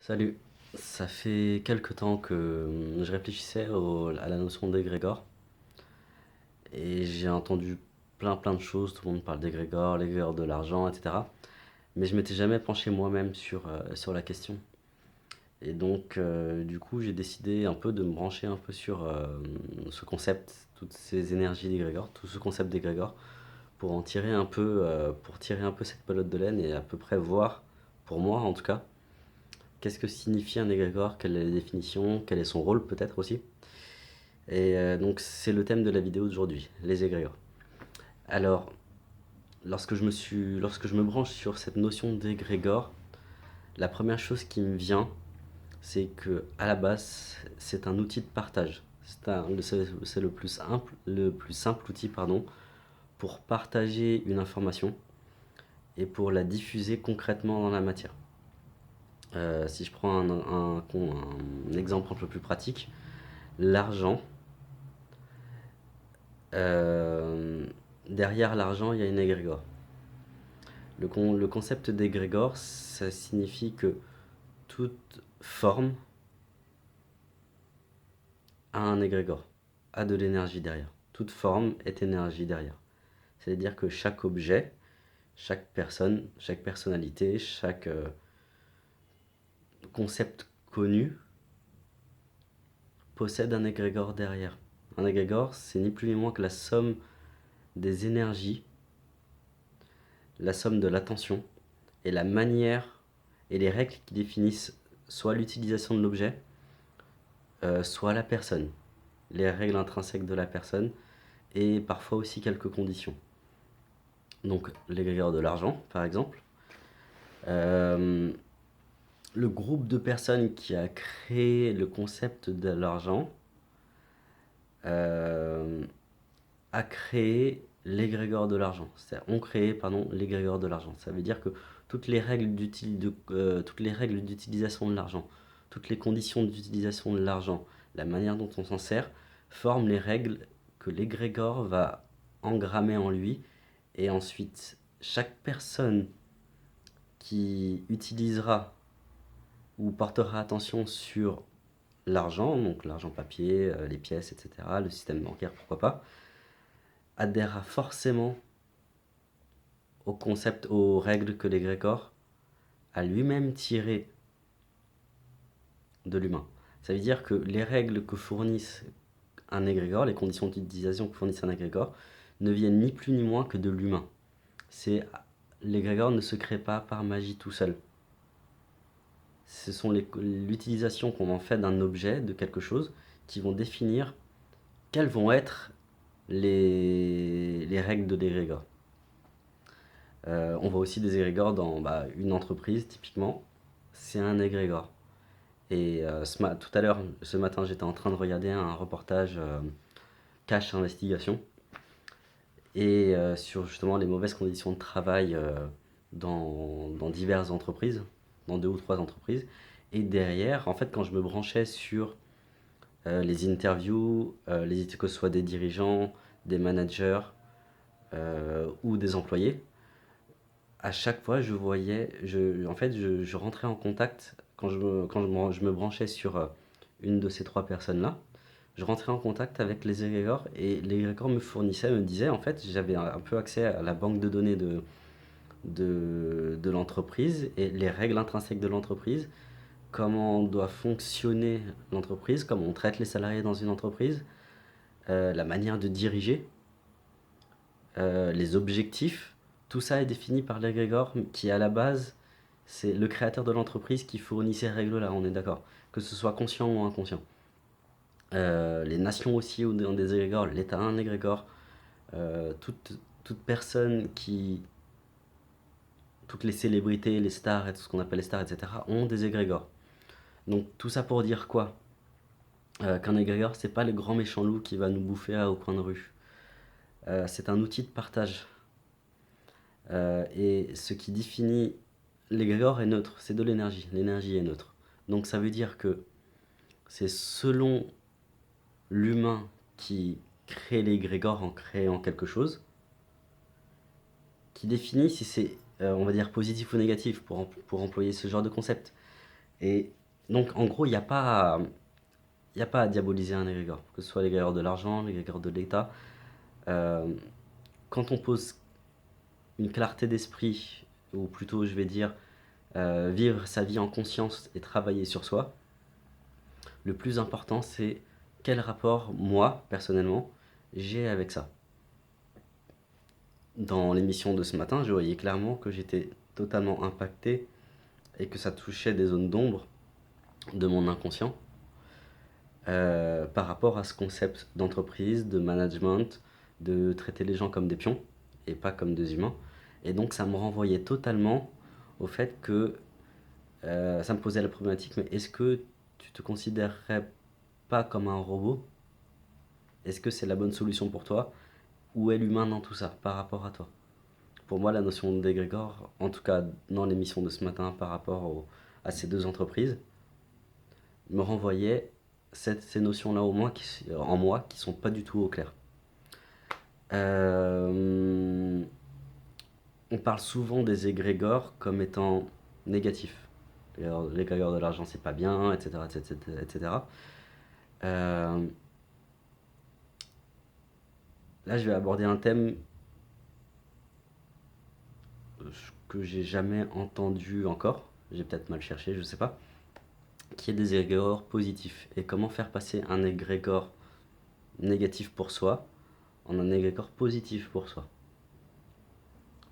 Salut, ça fait quelque temps que je réfléchissais à la notion d'égrégore et j'ai entendu plein de choses, tout le monde parle d'égrégore, l'égrégore de l'argent, etc. Mais je m'étais jamais penché moi-même sur la question. Et donc du coup j'ai décidé un peu de me brancher un peu sur ce concept, toutes ces énergies d'égrégore, tout ce concept d'égrégore, pour en tirer un peu, pour tirer un peu cette pelote de laine et à peu près voir, pour moi en tout cas, qu'est-ce que signifie un égrégore, quelle est la définition, quel est son rôle peut-être aussi. Et donc c'est le thème de la vidéo d'aujourd'hui, les égrégores. Alors, lorsque je me branche sur cette notion d'égrégore, la première chose qui me vient, c'est que à la base, c'est un outil de partage. C'est le plus simple outil, pardon, pour partager une information et pour la diffuser concrètement dans la matière. Si je prends un exemple un peu plus pratique, l'argent. Euh, Derrière l'argent, il y a une égrégore. Le concept d'égrégore, ça signifie que toute forme a un égrégore, a de l'énergie derrière. Toute forme est énergie derrière. C'est-à-dire que chaque objet, chaque personne, chaque personnalité, chaque concept connu possède un égrégore derrière. Un égrégore, c'est ni plus ni moins que la somme des énergies, la somme de l'attention et la manière et les règles qui définissent soit l'utilisation de l'objet, soit la personne, les règles intrinsèques de la personne et parfois aussi quelques conditions. Donc l'égrégore de l'argent, par exemple. Euh, le groupe de personnes qui a créé le concept de l'argent euh, a créé l'égrégore de l'argent. C'est-à-dire, ont créé, pardon, l'égrégore de l'argent. Ça veut dire que toutes les règles d'utilisation de l'argent, toutes les conditions d'utilisation de l'argent, la manière dont on s'en sert, forment les règles que l'égrégore va engrammer en lui. Et ensuite, chaque personne qui utilisera ou portera attention sur l'argent, donc l'argent papier, les pièces, etc., le système bancaire, pourquoi pas, adhérera forcément au concept, aux règles que l'égrégore a lui-même tirées de l'humain. Ça veut dire que les règles que fournissent un égrégore, les conditions d'utilisation que fournissent un égrégore, ne viennent ni plus ni moins que de l'humain. L'égrégore ne se crée pas par magie tout seul. Ce sont l'utilisation qu'on en fait d'un objet, de quelque chose, qui vont définir quelles vont être les règles de l'égrégore. On voit aussi des égrégores dans une entreprise, typiquement. C'est un égrégore. Et tout à l'heure, ce matin, j'étais en train de regarder un reportage Cash Investigation et sur justement les mauvaises conditions de travail dans diverses entreprises, dans 2 ou 3 entreprises. Et derrière, en fait, quand je me branchais sur les interviews, que ce soit des dirigeants, des managers ou des employés, à chaque fois, je rentrais en contact, je me branchais sur une de ces 3 personnes-là, je rentrais en contact avec les égrégores et les égrégores me disaient, en fait, j'avais un peu accès à la banque de données de l'entreprise et les règles intrinsèques de l'entreprise, comment doit fonctionner l'entreprise, comment on traite les salariés dans une entreprise, la manière de diriger, les objectifs, tout ça est défini par l'égrégore qui, à la base, c'est le créateur de l'entreprise qui fournit ces règles-là, on est d'accord, que ce soit conscient ou inconscient. Les nations aussi ont des égrégores, l'État a un égrégore, toute personne qui. Toutes les célébrités, les stars et tout ce qu'on appelle les stars, etc., ont des égrégores. Donc tout ça pour dire quoi? Qu'un égrégore, c'est pas le grand méchant loup qui va nous bouffer au coin de rue. C'est un outil de partage. Et ce qui définit l'égrégore est neutre, c'est de l'énergie. L'énergie est neutre. Donc ça veut dire que c'est selon l'humain qui crée l'égrégore en créant quelque chose, qui définit si c'est, on va dire, positif ou négatif pour employer ce genre de concept. Et Donc en gros, il y a pas à diaboliser un égrégore, que ce soit l'égrégore de l'argent, l'égrégore de l'État. Euh, Quand on pose une clarté d'esprit, ou plutôt je vais dire vivre sa vie en conscience et travailler sur soi, le plus important c'est quel rapport moi, personnellement, j'ai avec ça. Dans l'émission de ce matin, je voyais clairement que j'étais totalement impacté et que ça touchait des zones d'ombre de mon inconscient par rapport à ce concept d'entreprise, de management, de traiter les gens comme des pions et pas comme des humains. Et donc ça me renvoyait totalement au fait que ça me posait la problématique, mais est-ce que tu te considérerais pas comme un robot? Est-ce que c'est la bonne solution pour toi? Où est l'humain dans tout ça par rapport à toi? Pour moi, la notion d'égrégore, en tout cas dans l'émission de ce matin par rapport à ces deux entreprises, me renvoyait ces notions-là en moi qui sont pas du tout au clair. Euh, on parle souvent des égrégores comme étant négatifs. L'égrégore de l'argent, c'est pas bien, etc. etc., etc. Euh, Là, je vais aborder un thème que j'ai jamais entendu encore. J'ai peut-être mal cherché, je sais pas. Qui est des égrégores positifs. Et comment faire passer un égrégore négatif pour soi en un égrégore positif pour soi.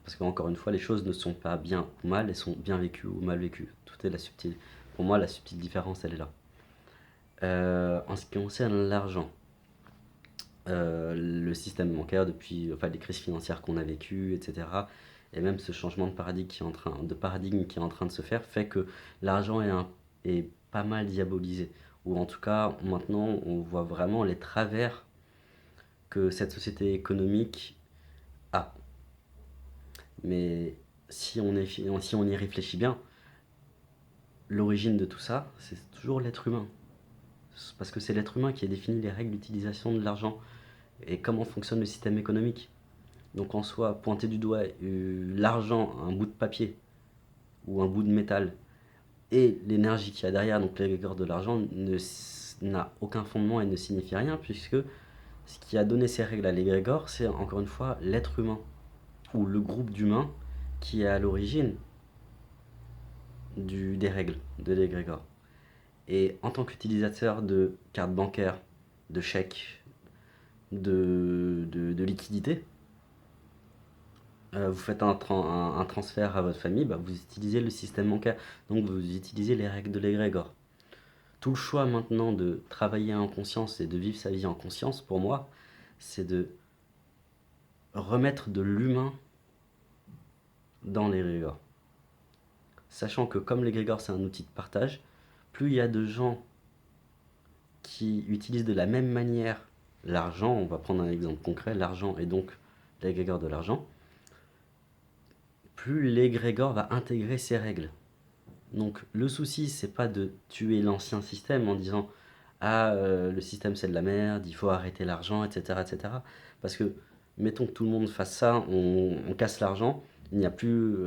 Parce qu'encore une fois, les choses ne sont pas bien ou mal, elles sont bien vécues ou mal vécues. Tout est la subtile. Pour moi, la subtile différence, elle est là. En ce qui concerne l'argent, le système bancaire depuis les crises financières qu'on a vécues, etc. Et même ce changement de paradigme qui est en train de se faire fait que l'argent est pas mal diabolisé. Ou en tout cas, maintenant, on voit vraiment les travers que cette société économique a. Mais si on y réfléchit bien, l'origine de tout ça, c'est toujours l'être humain. Parce que c'est l'être humain qui a défini les règles d'utilisation de l'argent et comment fonctionne le système économique. Donc en soi, pointer du doigt l'argent, un bout de papier ou un bout de métal, et l'énergie qu'il y a derrière, donc l'égrégore de l'argent, n'a aucun fondement et ne signifie rien, puisque ce qui a donné ces règles à l'égrégore, c'est encore une fois l'être humain, ou le groupe d'humains qui est à l'origine des règles de l'égrégore. Et en tant qu'utilisateur de cartes bancaires, de chèques, de liquidités, vous faites un transfert à votre famille, vous utilisez le système bancaire, donc vous utilisez les règles de l'égrégore. Tout le choix maintenant de travailler en conscience et de vivre sa vie en conscience, pour moi, c'est de remettre de l'humain dans l'égrégore. Sachant que comme l'égrégore c'est un outil de partage, plus il y a de gens qui utilisent de la même manière l'argent, on va prendre un exemple concret, l'argent et donc l'égrégore de l'argent, plus l'égrégore va intégrer ces règles. Donc le souci, c'est pas de tuer l'ancien système en disant ah le système c'est de la merde, il faut arrêter l'argent, etc., etc. Parce que mettons que tout le monde fasse ça, on casse l'argent, il n'y a plus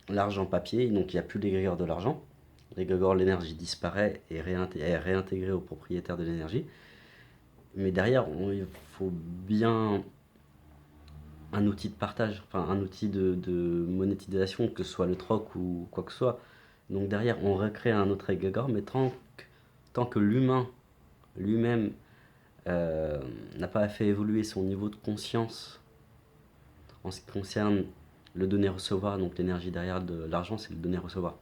l'argent papier, donc il n'y a plus l'égrégore de l'argent. L'égrégore, l'énergie disparaît et est réintégrée au propriétaire de l'énergie. Mais derrière, il faut bien un outil de partage, enfin un outil de monétisation, que ce soit le troc ou quoi que ce soit. Donc derrière, on recrée un autre égrégore, mais tant que l'humain lui-même n'a pas fait évoluer son niveau de conscience en ce qui concerne le donner-recevoir, donc l'énergie derrière de l'argent, c'est le donner-recevoir.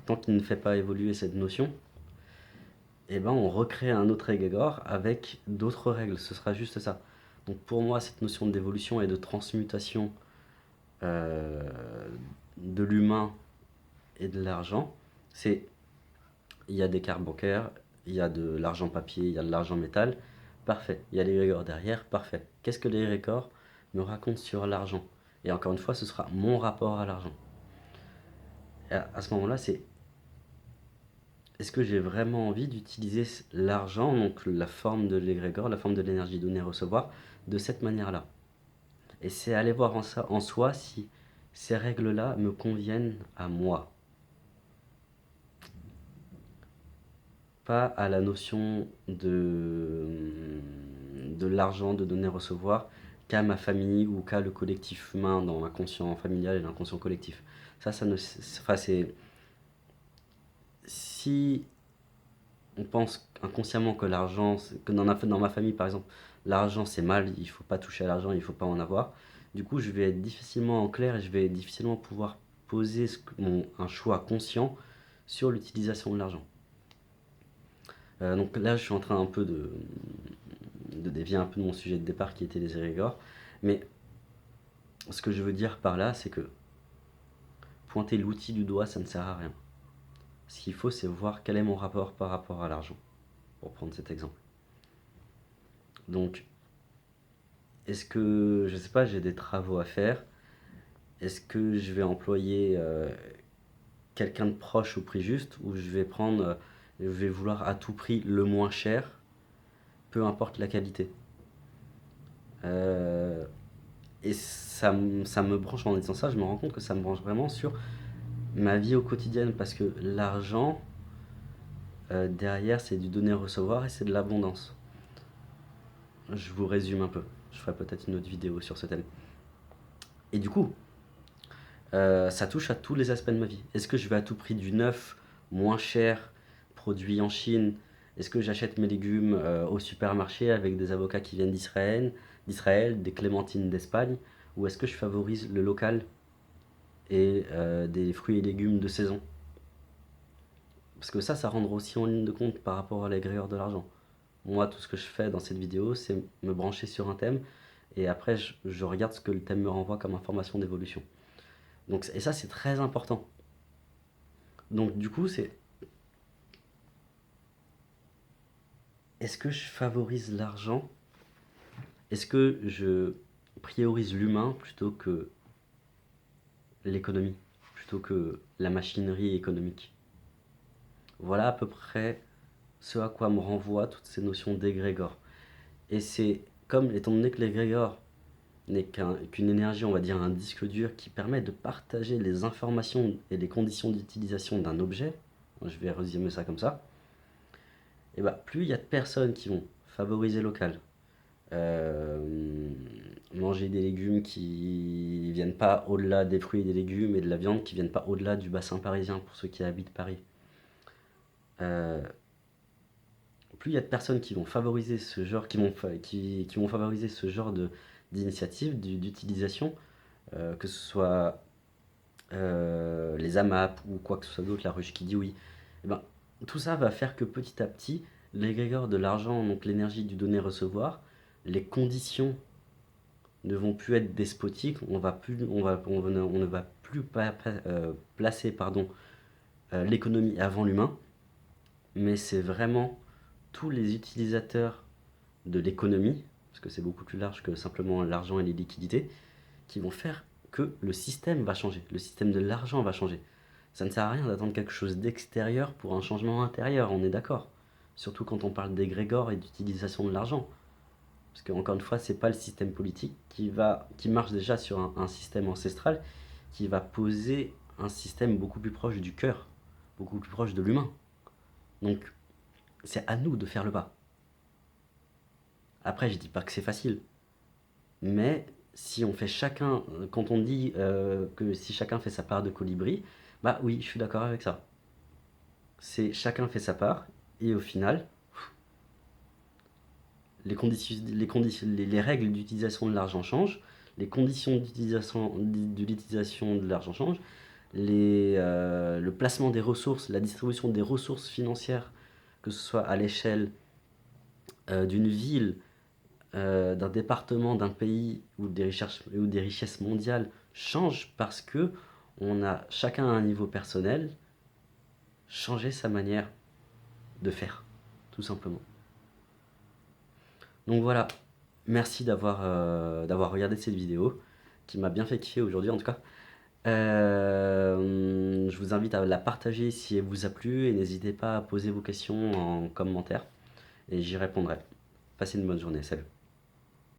Tant qu'il ne fait pas évoluer cette notion, eh ben on recrée un autre égrégore avec d'autres règles. Ce sera juste ça. Donc pour moi, cette notion d'évolution et de transmutation euh, de l'humain et de l'argent, c'est il y a des cartes bancaires, il y a de l'argent papier, il y a de l'argent métal, parfait. Il y a l'égrégore derrière, parfait. Qu'est-ce que l'égrégore me raconte sur l'argent? Et encore une fois, ce sera mon rapport à l'argent. Et à ce moment-là, c'est est-ce que j'ai vraiment envie d'utiliser l'argent, donc la forme de l'égrégore, la forme de l'énergie donnée-recevoir, de cette manière-là? Et c'est aller voir en soi si ces règles-là me conviennent à moi. pas à la notion de l'argent, de donner-recevoir, qu'à ma famille ou qu'à le collectif humain dans l'inconscient familial et l'inconscient collectif. Ça ne... Enfin, c'est... Si on pense inconsciemment que l'argent, que dans ma famille par exemple, l'argent c'est mal, il faut pas toucher à l'argent, il faut pas en avoir. Du coup, je vais être difficilement en clair et je vais difficilement pouvoir poser un choix conscient sur l'utilisation de l'argent. Donc là, je suis en train un peu de dévier un peu de mon sujet de départ qui était les égrégores. Mais ce que je veux dire par là, c'est que pointer l'outil du doigt, ça ne sert à rien. Ce qu'il faut, c'est voir quel est mon rapport par rapport à l'argent, pour prendre cet exemple. Donc, est-ce que, je sais pas, j'ai des travaux à faire? Est-ce que je vais employer quelqu'un de proche au prix juste, ou je vais vouloir à tout prix le moins cher, peu importe la qualité? Et ça me branche en disant ça, je me rends compte que ça me branche vraiment sur ma vie au quotidien, parce que l'argent, derrière, c'est du donner-recevoir et c'est de l'abondance. Je vous résume un peu. Je ferai peut-être une autre vidéo sur ce thème. Et du coup, ça touche à tous les aspects de ma vie. Est-ce que je vais à tout prix du neuf, moins cher, produit en Chine? Est-ce que j'achète mes légumes au supermarché avec des avocats qui viennent d'Israël, des clémentines d'Espagne? Ou est-ce que je favorise le local et des fruits et légumes de saison? Parce que ça rendra aussi en ligne de compte par rapport à l'égrégore de l'argent. Moi, tout ce que je fais dans cette vidéo, c'est me brancher sur un thème et après, je regarde ce que le thème me renvoie comme information d'évolution. Donc, et ça, c'est très important. Donc, du coup, est-ce que je favorise l'argent? Est-ce que je priorise l'humain plutôt que l'économie, plutôt que la machinerie économique? Voilà à peu près ce à quoi me renvoient toutes ces notions d'égrégore. Et c'est comme, étant donné que l'égrégore n'est qu'une énergie, on va dire un disque dur, qui permet de partager les informations et les conditions d'utilisation d'un objet, je vais résumer ça comme ça, et bah, plus il y a de personnes qui vont favoriser local, manger des légumes qui viennent pas au-delà des fruits et des légumes, et de la viande qui viennent pas au-delà du bassin parisien pour ceux qui habitent Paris. Euh, Plus il y a de personnes qui vont favoriser ce genre, qui vont favoriser ce genre d'initiative, d'utilisation, que ce soit les AMAP ou quoi que ce soit d'autre, la ruche qui dit oui, et ben, tout ça va faire que petit à petit, l'égrégore de l'argent, donc l'énergie du donner-recevoir, les conditions ne vont plus être despotiques, on ne va plus placer l'économie avant l'humain, mais c'est vraiment tous les utilisateurs de l'économie, parce que c'est beaucoup plus large que simplement l'argent et les liquidités, qui vont faire que le système va changer, le système de l'argent va changer. Ça ne sert à rien d'attendre quelque chose d'extérieur pour un changement intérieur, on est d'accord. Surtout quand on parle d'égrégore et d'utilisation de l'argent. Parce qu'encore une fois, c'est pas le système politique qui marche déjà sur un système ancestral, qui va poser un système beaucoup plus proche du cœur, beaucoup plus proche de l'humain. Donc, c'est à nous de faire le pas. Après, je dis pas que c'est facile, mais si on fait chacun, quand on dit que si chacun fait sa part de colibri, bah oui, je suis d'accord avec ça. C'est chacun fait sa part, et au final, les règles d'utilisation de l'argent changent, les conditions d'utilisation de l'utilisation de l'argent changent, le placement des ressources, la distribution des ressources financières, que ce soit à l'échelle d'une ville, d'un département, d'un pays ou des richesses mondiales change parce que on a chacun à un niveau personnel changé sa manière de faire, tout simplement. Donc voilà, merci d'avoir regardé cette vidéo qui m'a bien fait kiffer aujourd'hui en tout cas. Je vous invite à la partager si elle vous a plu et n'hésitez pas à poser vos questions en commentaire et j'y répondrai. Passez une bonne journée, salut.